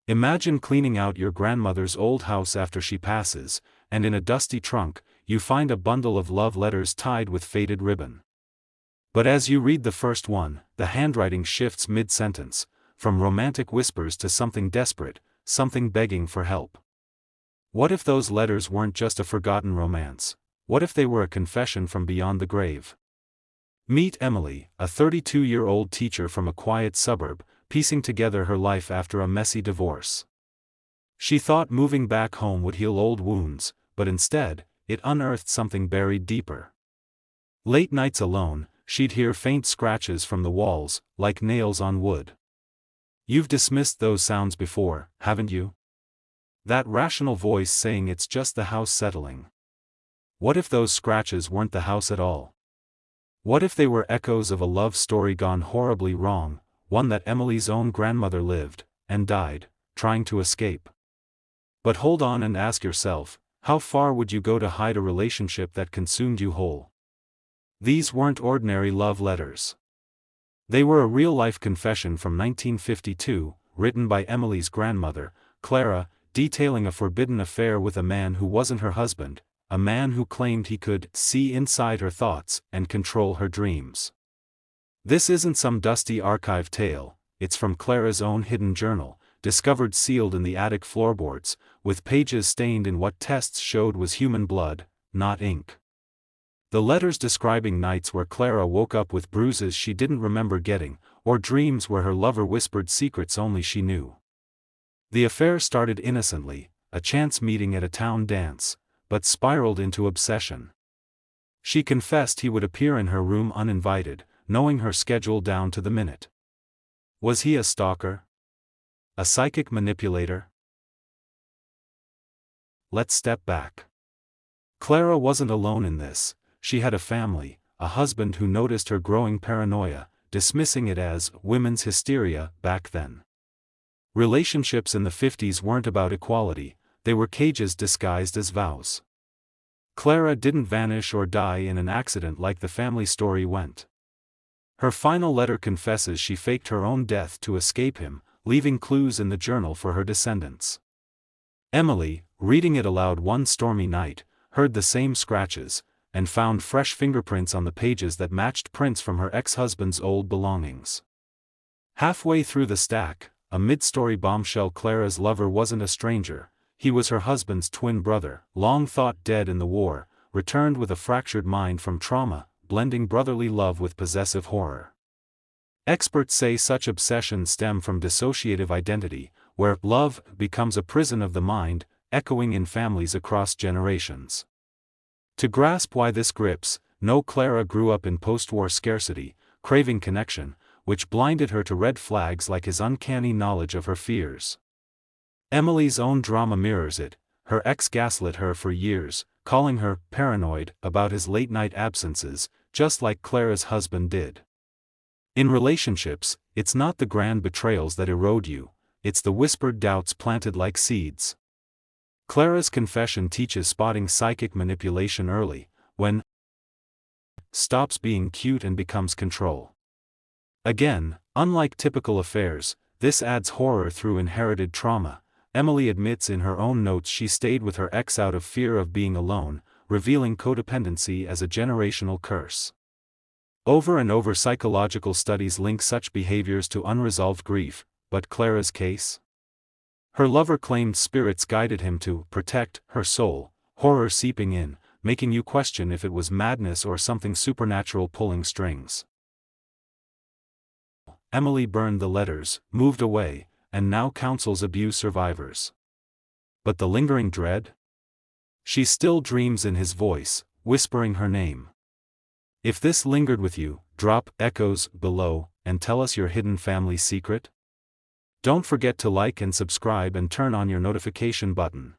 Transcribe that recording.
Imagine cleaning out your grandmother's old house after she passes, and in a dusty trunk, you find a bundle of love letters tied with faded ribbon. But as you read the first one, the handwriting shifts mid-sentence, from romantic whispers to something desperate, something begging for help. What if those letters weren't just a forgotten romance? What if they were a confession from beyond the grave? Meet Emily, a 32-year-old teacher from a quiet suburb, piecing together her life after a messy divorce. She thought moving back home would heal old wounds, but instead, it unearthed something buried deeper. Late nights alone, she'd hear faint scratches from the walls, like nails on wood. You've dismissed those sounds before, haven't you? That rational voice saying it's just the house settling. What if those scratches weren't the house at all? What if they were echoes of a love story gone horribly wrong, one that Emily's own grandmother lived, and died, trying to escape? But hold on and ask yourself, how far would you go to hide a relationship that consumed you whole? These weren't ordinary love letters. They were a real-life confession from 1952, written by Emily's grandmother, Clara, detailing a forbidden affair with a man who wasn't her husband, a man who claimed he could see inside her thoughts and control her dreams. This isn't some dusty archive tale, it's from Clara's own hidden journal, discovered sealed in the attic floorboards, with pages stained in what tests showed was human blood, not ink. The letters describing nights where Clara woke up with bruises she didn't remember getting, or dreams where her lover whispered secrets only she knew. The affair started innocently, a chance meeting at a town dance, but spiraled into obsession. She confessed he would appear in her room uninvited, knowing her schedule down to the minute. Was he a stalker? A psychic manipulator? Let's step back. Clara wasn't alone in this. She had a family, a husband who noticed her growing paranoia, dismissing it as women's hysteria back then. Relationships in the 50s weren't about equality, they were cages disguised as vows. Clara didn't vanish or die in an accident like the family story went. Her final letter confesses she faked her own death to escape him, leaving clues in the journal for her descendants. Emily, reading it aloud one stormy night, heard the same scratches, and found fresh fingerprints on the pages that matched prints from her ex-husband's old belongings. Halfway through the stack, a mid-story bombshell: Clara's lover wasn't a stranger, he was her husband's twin brother, long thought dead in the war, returned with a fractured mind from trauma, blending brotherly love with possessive horror. Experts say such obsessions stem from dissociative identity, where love becomes a prison of the mind, echoing in families across generations. To grasp why this grips, know Clara grew up in post-war scarcity, craving connection, which blinded her to red flags like his uncanny knowledge of her fears. Emily's own drama mirrors it. Her ex gaslit her for years, calling her paranoid about his late-night absences, just like Clara's husband did. In relationships, it's not the grand betrayals that erode you, it's the whispered doubts planted like seeds. Clara's confession teaches spotting psychic manipulation early, when stops being cute and becomes control. Again, unlike typical affairs, this adds horror through inherited trauma. Emily admits in her own notes she stayed with her ex out of fear of being alone, revealing codependency as a generational curse. Over and over, psychological studies link such behaviors to unresolved grief, but Clara's case? Her lover claimed spirits guided him to protect her soul, horror seeping in, making you question if it was madness or something supernatural pulling strings. Emily burned the letters, moved away, and now counsels abuse survivors. But the lingering dread? She still dreams in his voice, whispering her name. If this lingered with you, drop echoes below, and tell us your hidden family secret. Don't forget to like and subscribe and turn on your notification button.